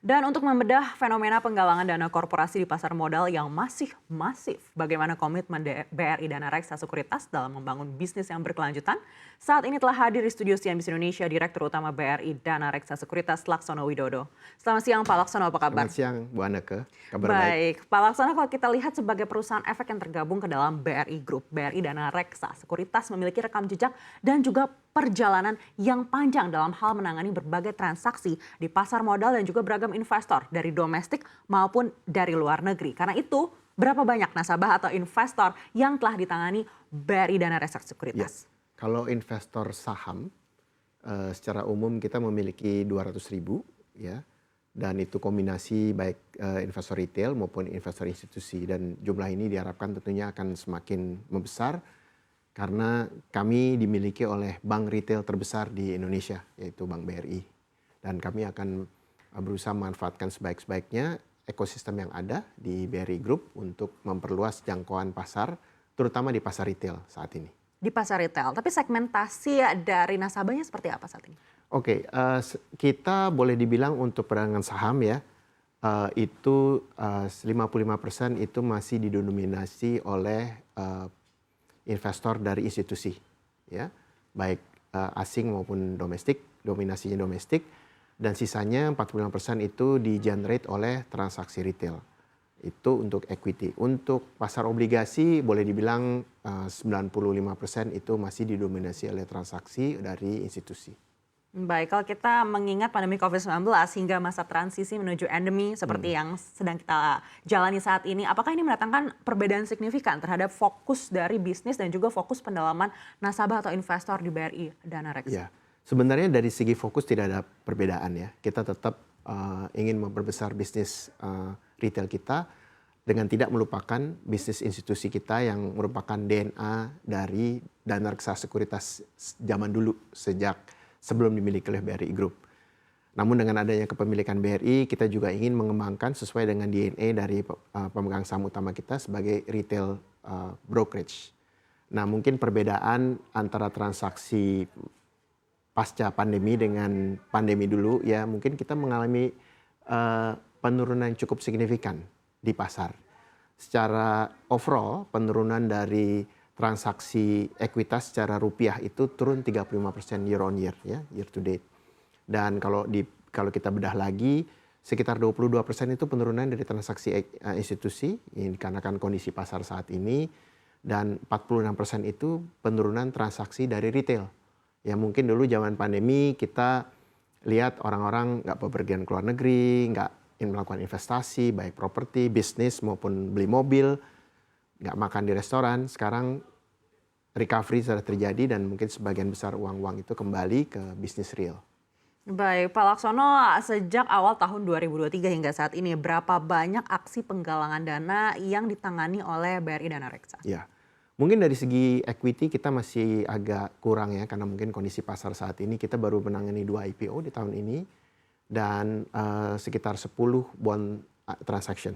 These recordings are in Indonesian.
Dan untuk membedah fenomena penggalangan dana korporasi di pasar modal yang masih masif, bagaimana komitmen BRI Dana Reksa Sekuritas dalam membangun bisnis yang berkelanjutan? Saat ini telah hadir di studio CNBC Indonesia Direktur Utama BRI Dana Reksa Sekuritas Laksono Widodo. Selamat siang Pak Laksono, apa kabar? Selamat siang Bu Anneke, kabar baik. Baik, Pak Laksono, kalau kita lihat sebagai perusahaan efek yang tergabung ke dalam BRI Group, BRI Dana Reksa Sekuritas memiliki rekam jejak dan juga perjalanan yang panjang dalam hal menangani berbagai transaksi di pasar modal dan juga beragam investor dari domestik maupun dari luar negeri. Karena itu, berapa banyak nasabah atau investor yang telah ditangani BRI Dana Reksa Sekuritas? Ya, kalau investor saham, secara umum kita memiliki 200.000 ya, dan itu kombinasi baik investor retail maupun investor institusi, dan jumlah ini diharapkan tentunya akan semakin membesar karena kami dimiliki oleh bank retail terbesar di Indonesia, yaitu Bank BRI. Dan kami akan berusaha memanfaatkan sebaik-baiknya ekosistem yang ada di BRI Group untuk memperluas jangkauan pasar, terutama di pasar retail saat ini. Di pasar retail, tapi segmentasi dari nasabahnya seperti apa saat ini? Oke, kita boleh dibilang untuk perdagangan saham ya, itu 55% itu masih didominasi oleh investor dari institusi, ya, baik asing maupun domestik, dominasinya domestik, dan sisanya 45% itu di-generate oleh transaksi retail. Itu untuk equity. Untuk pasar obligasi boleh dibilang 95% itu masih didominasi oleh transaksi dari institusi. Baik, kalau kita mengingat pandemi COVID-19 hingga masa transisi menuju endemi seperti yang sedang kita jalani saat ini, apakah ini mendatangkan perbedaan signifikan terhadap fokus dari bisnis dan juga fokus pendalaman nasabah atau investor di BRI Dana Reksa? Ya, sebenarnya dari segi fokus tidak ada perbedaan ya. Kita tetap ingin memperbesar bisnis retail kita dengan tidak melupakan bisnis institusi kita yang merupakan DNA dari Dana Reksa Sekuritas zaman dulu sejak sebelum dimiliki oleh BRI Group. Namun dengan adanya kepemilikan BRI, kita juga ingin mengembangkan sesuai dengan DNA dari pemegang saham utama kita sebagai retail brokerage. Nah, mungkin perbedaan antara transaksi pasca pandemi dengan pandemi dulu, ya mungkin kita mengalami penurunan yang cukup signifikan di pasar. Secara overall, penurunan dari transaksi ekuitas secara rupiah itu turun 35% year on year, ya, year to date. Dan kalau kita bedah lagi, sekitar 22% itu penurunan dari transaksi institusi, ini dikarenakan kondisi pasar saat ini, dan 46% itu penurunan transaksi dari retail. Ya mungkin dulu zaman pandemi kita lihat orang-orang nggak bepergian ke luar negeri, nggak melakukan investasi, baik properti, bisnis maupun beli mobil, nggak makan di restoran. Sekarang recovery sudah terjadi dan mungkin sebagian besar uang-uang itu kembali ke bisnis real. Baik, Pak Laksono, sejak awal tahun 2023 hingga saat ini, berapa banyak aksi penggalangan dana yang ditangani oleh BRI Dana Reksa? Ya, mungkin dari segi equity kita masih agak kurang ya, karena mungkin kondisi pasar saat ini kita baru menangani 2 IPO di tahun ini dan sekitar 10 bond transaksi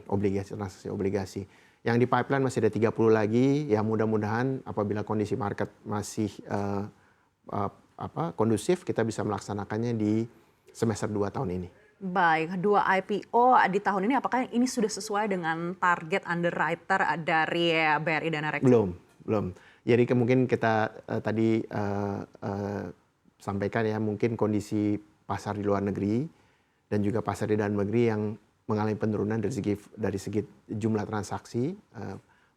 obligasi. Yang di pipeline masih ada 30 lagi, ya mudah-mudahan apabila kondisi market masih kondusif, kita bisa melaksanakannya di semester 2 tahun ini. Baik, 2 IPO di tahun ini, apakah ini sudah sesuai dengan target underwriter dari BRI Dana Reksa? Belum. Jadi mungkin kita tadi sampaikan ya, mungkin kondisi pasar di luar negeri dan juga pasar di dalam negeri yang mengalami penurunan dari segi jumlah transaksi,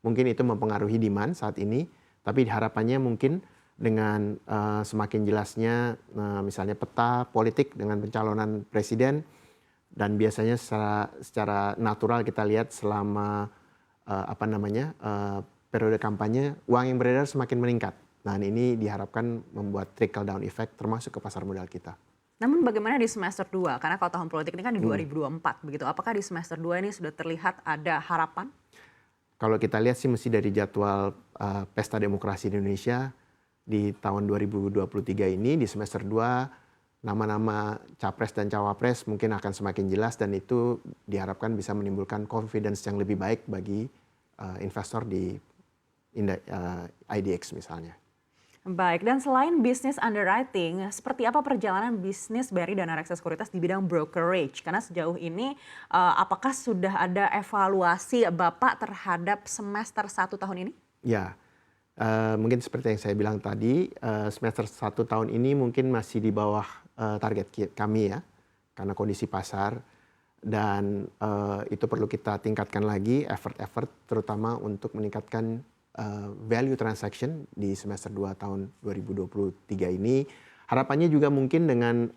mungkin itu mempengaruhi demand saat ini. Tapi harapannya mungkin dengan semakin jelasnya misalnya peta politik dengan pencalonan presiden, dan biasanya secara natural kita lihat selama periode kampanye uang yang beredar semakin meningkat. Nah, ini diharapkan membuat trickle down effect termasuk ke pasar modal kita. Namun bagaimana di semester 2? Karena kalau tahun politik ini kan di 2024 begitu. Apakah di semester 2 ini sudah terlihat ada harapan? Kalau kita lihat sih mesti dari jadwal Pesta Demokrasi di Indonesia di tahun 2023 ini, di semester 2 nama-nama capres dan cawapres mungkin akan semakin jelas, dan itu diharapkan bisa menimbulkan confidence yang lebih baik bagi investor di IDX misalnya. Baik, dan selain bisnis underwriting, seperti apa perjalanan bisnis BRI Dana Reksa Sekuritas di bidang brokerage? Karena sejauh ini, apakah sudah ada evaluasi Bapak terhadap semester 1 tahun ini? Ya, mungkin seperti yang saya bilang tadi, semester 1 tahun ini mungkin masih di bawah target kami ya, karena kondisi pasar dan itu perlu kita tingkatkan lagi effort terutama untuk meningkatkan value transaction di semester 2 tahun 2023 ini. Harapannya juga mungkin dengan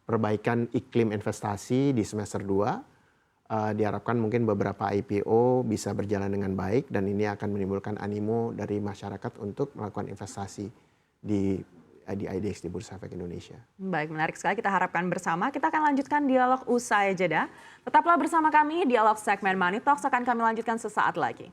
perbaikan iklim investasi di semester 2, diharapkan mungkin beberapa IPO bisa berjalan dengan baik dan ini akan menimbulkan animo dari masyarakat untuk melakukan investasi di IDX di Bursa Efek Indonesia. Baik, menarik sekali, kita harapkan bersama. Kita akan lanjutkan dialog usai jeda. Tetaplah bersama kami, dialog segmen Money Talks akan kami lanjutkan sesaat lagi.